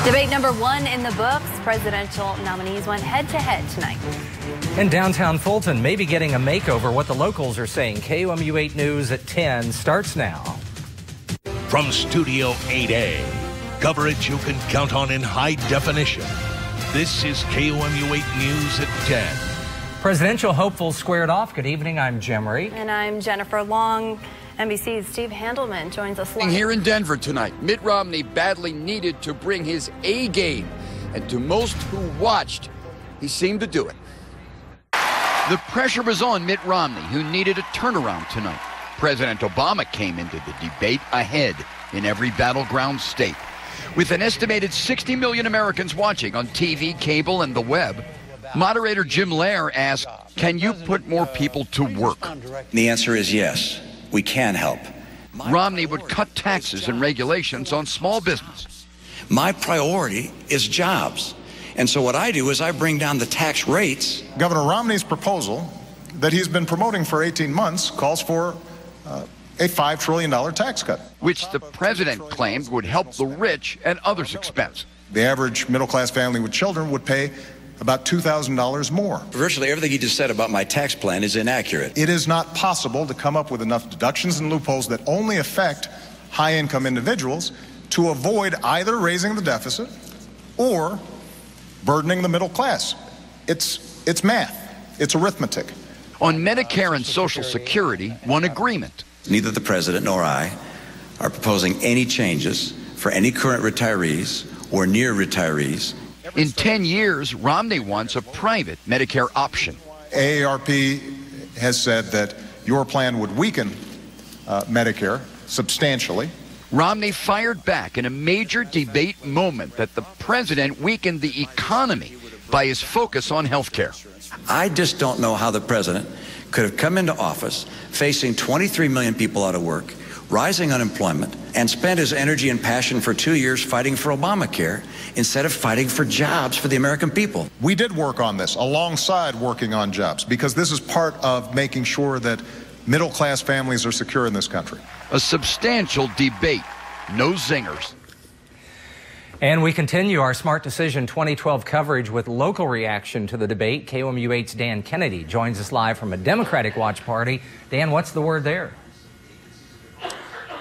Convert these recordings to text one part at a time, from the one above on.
Debate number 1 in the books. Presidential nominees went head-to-head tonight. In downtown Fulton, maybe getting a makeover. What the locals are saying. KOMU 8 News at 10 starts now. From Studio 8A, coverage you can count on in high definition. This is KOMU 8 News at 10. Presidential hopefuls squared off. Good evening, I'm Jim Reed. And I'm Jennifer Long. NBC's Steve Handelman joins us live. Here in Denver tonight, Mitt Romney badly needed to bring his A game. And to most who watched, he seemed to do it. The pressure was on Mitt Romney, who needed a turnaround tonight. President Obama came into the debate ahead in every battleground state. With an estimated 60 million Americans watching on TV, cable, and the web, moderator Jim Lehrer asked, can you put more people to work? The answer is yes. We can help. Romney would cut taxes and regulations on small business. My priority is jobs. And so what I do is I bring down the tax rates. Governor Romney's proposal that he's been promoting for 18 months calls for a $5 trillion tax cut. Which the president claimed would help the rich and others' expense. The average middle-class family with children would pay about $2,000 more. Virtually everything he just said about my tax plan is inaccurate. It is not possible to come up with enough deductions and loopholes that only affect high-income individuals to avoid either raising the deficit or burdening the middle class. It's math. It's arithmetic. On Medicare and Social Security, one agreement. Neither the president nor I are proposing any changes for any current retirees or near retirees. In 10 years, Romney wants a private Medicare option. AARP has said that your plan would weaken Medicare substantially. Romney fired back in a major debate moment that the president weakened the economy by his focus on health care. I just don't know how the president could have come into office facing 23 million people out of work, rising unemployment, and spent his energy and passion for 2 years fighting for Obamacare instead of fighting for jobs for the American people. We did work on this alongside working on jobs because this is part of making sure that middle-class families are secure in this country. A substantial debate, no zingers. And we continue our Smart Decision 2012 coverage with local reaction to the debate. KOMU 8's Dan Kennedy joins us live from a Democratic watch party. Dan, what's the word there?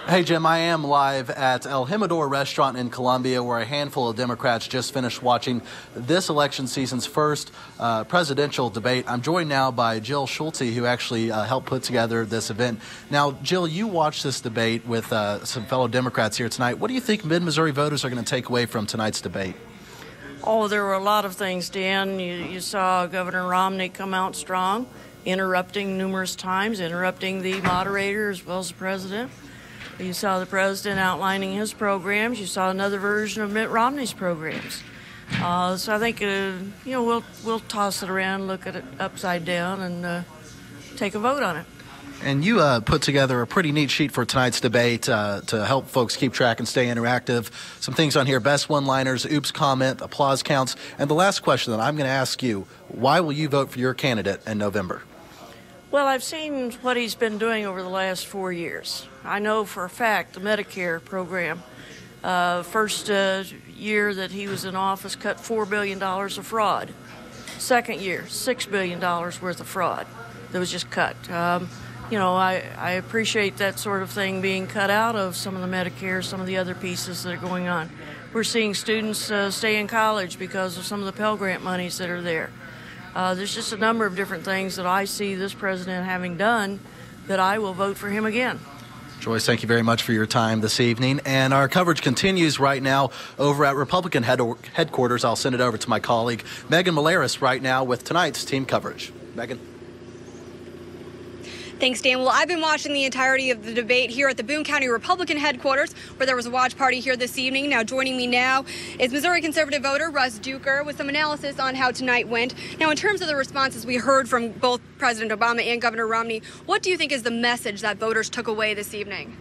Hey, Jim, I am live at El Jimador restaurant in Columbia, where a handful of Democrats just finished watching this election season's first presidential debate. I'm joined now by Jill Schulte, who actually helped put together this event. Now, Jill, you watched this debate with some fellow Democrats here tonight. What do you think mid-Missouri voters are going to take away from tonight's debate? Oh, there were a lot of things, Dan. You saw Governor Romney come out strong, interrupting numerous times, interrupting the moderator as well as the president. You saw the president outlining his programs. You saw another version of Mitt Romney's programs. So I think, we'll toss it around, look at it upside down, and take a vote on it. And you put together a pretty neat sheet for tonight's debate to help folks keep track and stay interactive. Some things on here: best one-liners, oops comment, applause counts. And the last question that I'm going to ask you, why will you vote for your candidate in November? Well, I've seen what he's been doing over the last 4 years. I know for a fact the Medicare program, first year that he was in office, cut $4 billion of fraud. Second year, $6 billion worth of fraud that was just cut. I appreciate that sort of thing being cut out of some of the Medicare, some of the other pieces that are going on. We're seeing students stay in college because of some of the Pell Grant monies that are there. There's just a number of different things that I see this president having done that I will vote for him again. Joyce, thank you very much for your time this evening. And our coverage continues right now over at Republican headquarters. I'll send it over to my colleague, Megan Malaris, right now with tonight's team coverage. Megan. Thanks, Dan. Well, I've been watching the entirety of the debate here at the Boone County Republican headquarters, where there was a watch party here this evening. Now, joining me now is Missouri conservative voter Russ Duker with some analysis on how tonight went. Now, in terms of the responses we heard from both President Obama and Governor Romney, what do you think is the message that voters took away this evening?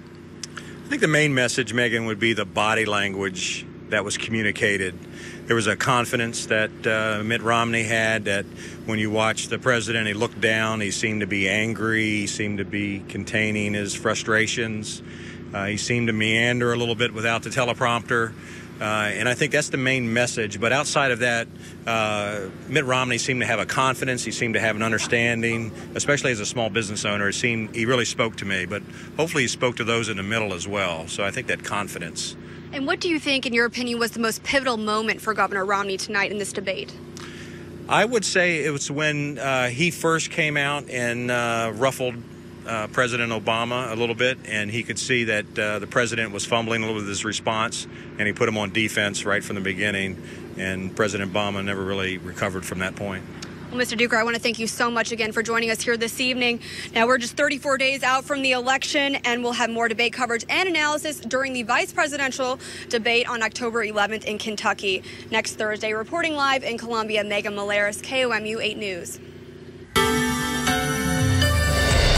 I think the main message, Megan, would be the body language that was communicated. There was a confidence that Mitt Romney had, that when you watch the president, he looked down, he seemed to be angry, he seemed to be containing his frustrations. He seemed to meander a little bit without the teleprompter. And I think that's the main message. But outside of that, Mitt Romney seemed to have a confidence. He seemed to have an understanding, especially as a small business owner. It seemed he really spoke to me, but hopefully he spoke to those in the middle as well. So I think that confidence. And what do you think, in your opinion, was the most pivotal moment for Governor Romney tonight in this debate? I would say it was when he first came out and ruffled President Obama a little bit, and he could see that the president was fumbling a little with his response, and he put him on defense right from the beginning, and President Obama never really recovered from that point. Well, Mr. Duker, I want to thank you so much again for joining us here this evening. Now, we're just 34 days out from the election, and we'll have more debate coverage and analysis during the vice presidential debate on October 11th in Kentucky. Next Thursday, reporting live in Columbia, Megan Malaris, KOMU 8 News.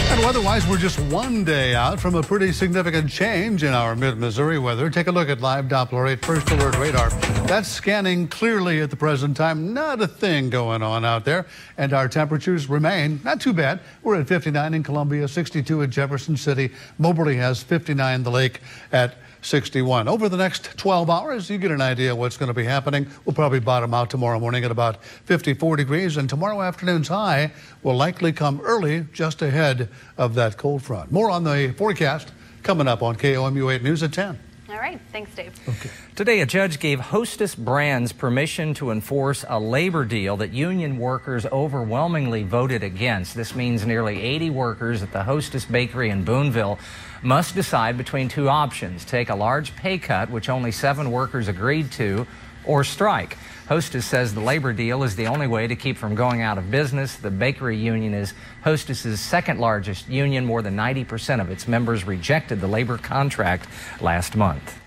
And weather-wise, we're just one day out from a pretty significant change in our mid-Missouri weather. Take a look at live Doppler 8 first alert radar. That's scanning clearly at the present time. Not a thing going on out there. And our temperatures remain not too bad. We're at 59 in Columbia, 62 at Jefferson City. Moberly has 59, the lake at 61. Over the next 12 hours, you get an idea of what's going to be happening. We'll probably bottom out tomorrow morning at about 54 degrees, and tomorrow afternoon's high will likely come early, just ahead of that cold front. More on the forecast coming up on KOMU 8 News at 10. All right. Thanks, Dave. Okay. Today, a judge gave Hostess Brands permission to enforce a labor deal that union workers overwhelmingly voted against. This means nearly 80 workers at the Hostess Bakery in Boonville must decide between two options: take a large pay cut, which only 7 workers agreed to, or strike. Hostess says the labor deal is the only way to keep from going out of business. The bakery union is Hostess's second largest union. More than 90% of its members rejected the labor contract last month.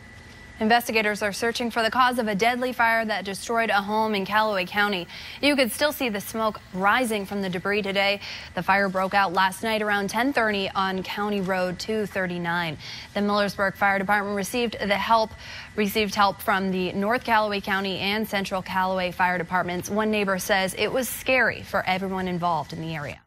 Investigators are searching for the cause of a deadly fire that destroyed a home in Callaway County. You could still see the smoke rising from the debris today. The fire broke out last night around 10:30 on County Road 239. The Millersburg Fire Department received help from the North Callaway County and Central Callaway Fire Departments. One neighbor says it was scary for everyone involved in the area.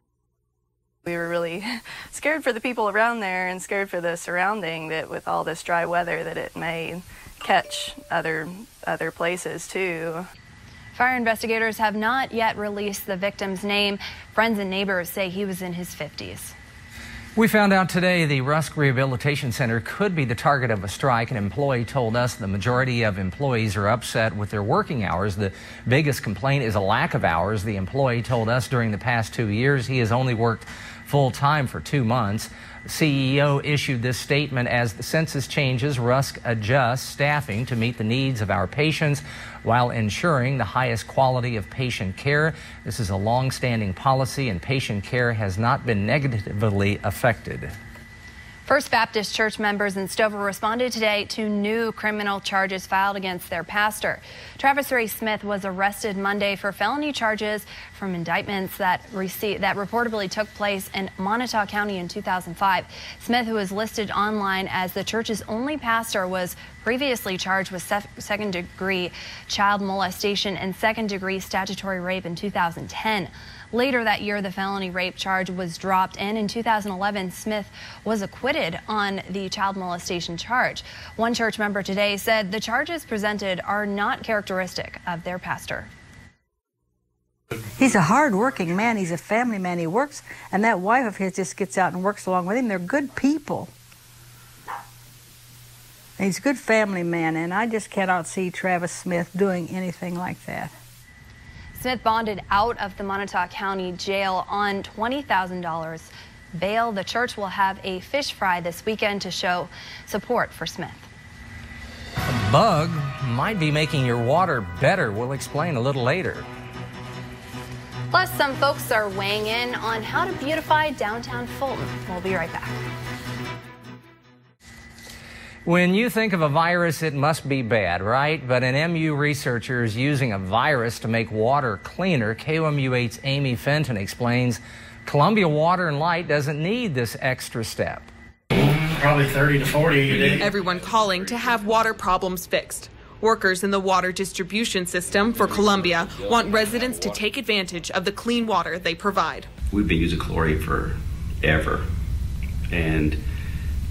We were really scared for the people around there and scared for the surrounding, that with all this dry weather that it may catch other places too. Fire investigators have not yet released the victim's name. Friends and neighbors say he was in his 50s. We found out today the Rusk Rehabilitation Center could be the target of a strike. An employee told us the majority of employees are upset with their working hours. The biggest complaint is a lack of hours. The employee told us during the past 2 years he has only worked full-time for 2 months. The CEO issued this statement: as the census changes, Rusk adjusts staffing to meet the needs of our patients while ensuring the highest quality of patient care. This is a long-standing policy, and patient care has not been negatively affected. First Baptist Church members in Stover responded today to new criminal charges filed against their pastor. Travis Ray Smith was arrested Monday for felony charges from indictments that reportedly took place in Montauk County in 2005. Smith, who is listed online as the church's only pastor, was previously charged with second-degree child molestation and second-degree statutory rape in 2010. Later that year, the felony rape charge was dropped, and in 2011, Smith was acquitted on the child molestation charge. One church member today said the charges presented are not characteristic of their pastor. He's a hard-working man. He's a family man. He works, and that wife of his just gets out and works along with him. They're good people. He's a good family man, and I just cannot see Travis Smith doing anything like that. Smith bonded out of the Montauk County Jail on $20,000 bail. The church will have a fish fry this weekend to show support for Smith. A bug might be making your water better. We'll explain a little later. Plus, some folks are weighing in on how to beautify downtown Fulton. We'll be right back. When you think of a virus, it must be bad, right? But an MU researcher is using a virus to make water cleaner. KOMU 8's Amy Fenton explains Columbia Water and Light doesn't need this extra step. Probably 30 to 40 a day. Everyone calling to have water problems fixed. Workers in the water distribution system for Columbia want residents to take advantage of the clean water they provide. We've been using chlorine forever, and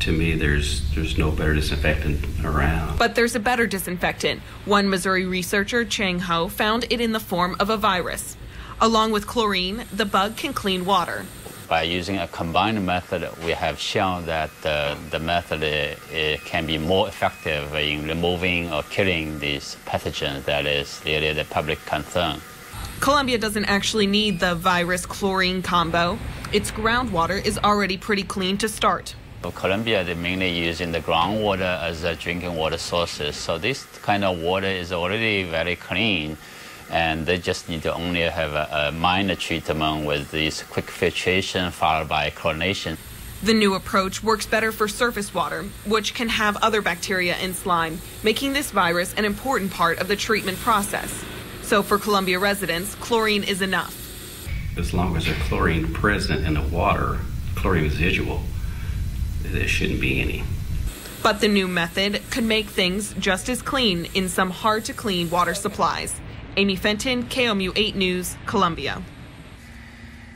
To me, there's no better disinfectant around. But there's a better disinfectant. One Missouri researcher, Chang Ho, found it in the form of a virus. Along with chlorine, the bug can clean water. By using a combined method, we have shown that the method it can be more effective in removing or killing these pathogens. That is really the public concern. Columbia doesn't actually need the virus-chlorine combo. Its groundwater is already pretty clean to start. So Columbia, they're mainly using the groundwater as a drinking water sources. So this kind of water is already very clean. And they just need to only have a minor treatment with this quick filtration followed by chlorination. The new approach works better for surface water, which can have other bacteria in slime, making this virus an important part of the treatment process. So for Columbia residents, chlorine is enough. As long as there's chlorine present in the water, chlorine residual, there shouldn't be any. But the new method could make things just as clean in some hard-to-clean water supplies. Amy Fenton, KOMU 8 News, Columbia.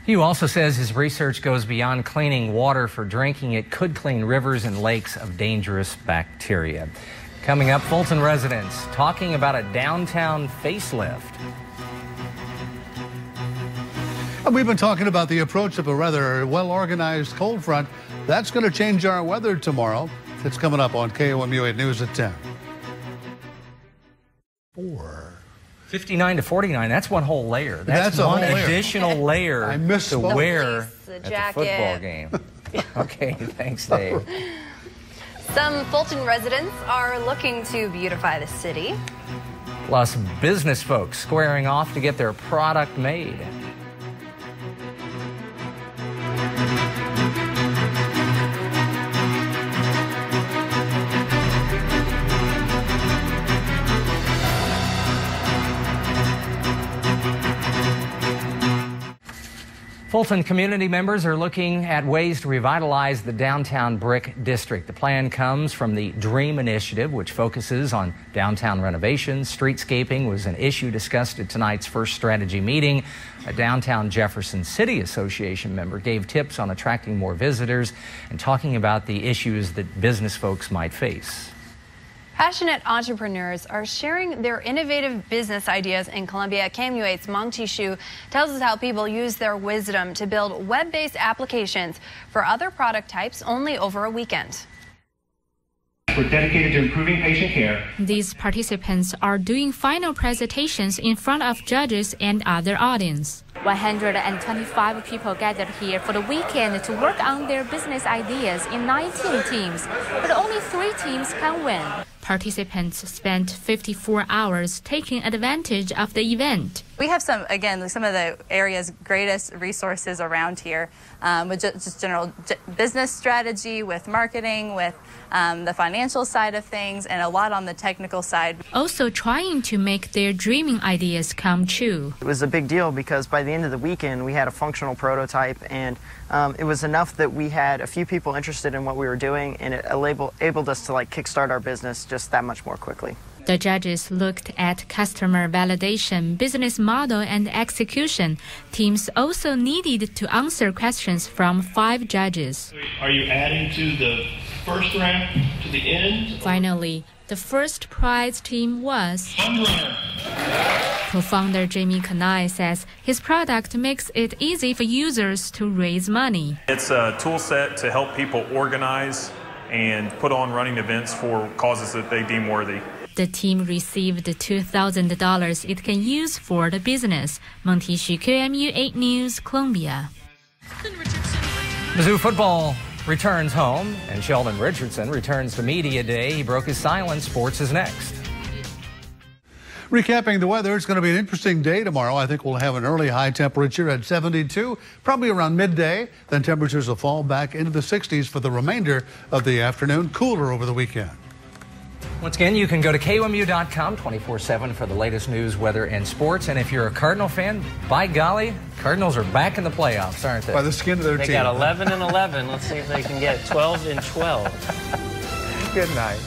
Hugh also says his research goes beyond cleaning water for drinking. It could clean rivers and lakes of dangerous bacteria. Coming up, Fulton residents talking about a downtown facelift. We've been talking about the approach of a rather well-organized cold front. That's going to change our weather tomorrow. It's coming up on KOMU 8 News at 10. 59 to 49, that's one whole layer. That's one additional layer to wear at the football game. Okay, thanks, Dave. Some Fulton residents are looking to beautify the city. Plus, business folks squaring off to get their product made. Fulton community members are looking at ways to revitalize the downtown brick district. The plan comes from the DREAM initiative, which focuses on downtown renovations. Streetscaping was an issue discussed at tonight's first strategy meeting. A Downtown Jefferson City Association member gave tips on attracting more visitors and talking about the issues that business folks might face. Passionate entrepreneurs are sharing their innovative business ideas in Columbia. KOMU 8's Mong Chi-Shu tells us how people use their wisdom to build web-based applications for other product types only over a weekend. We're dedicated to improving patient care. These participants are doing final presentations in front of judges and other audience. 125 people gathered here for the weekend to work on their business ideas in 19 teams, but only 3 teams can win. Participants spent 54 hours taking advantage of the event. We have some of the area's greatest resources around here, with just general business strategy, with marketing, with the financial side of things, and a lot on the technical side. Also trying to make their dreaming ideas come true. It was a big deal because by the end of the weekend we had a functional prototype, and it was enough that we had a few people interested in what we were doing, and it enabled us to kickstart our business just that much more quickly. The judges looked at customer validation, business model, and execution. Teams also needed to answer questions from 5 judges. Are you adding to the first ramp to the end? Finally, the first prize team was co-founder Jamie Kanai says his product makes it easy for users to raise money. It's a tool set to help people organize and put on running events for causes that they deem worthy. The team received $2,000 it can use for the business. Mong Chi-Shu, KOMU 8 News, Columbia. Mizzou football returns home, and Sheldon Richardson returns to Media Day. He broke his silence. Sports is next. Recapping the weather, it's going to be an interesting day tomorrow. I think we'll have an early high temperature at 72, probably around midday. Then temperatures will fall back into the 60s for the remainder of the afternoon. Cooler over the weekend. Once again, you can go to KOMU.com 24/7 for the latest news, weather, and sports. And if you're a Cardinal fan, by golly, Cardinals are back in the playoffs, aren't they? By the skin of their teeth. They got 11 and 11. Let's see if they can get 12 and 12. Good night.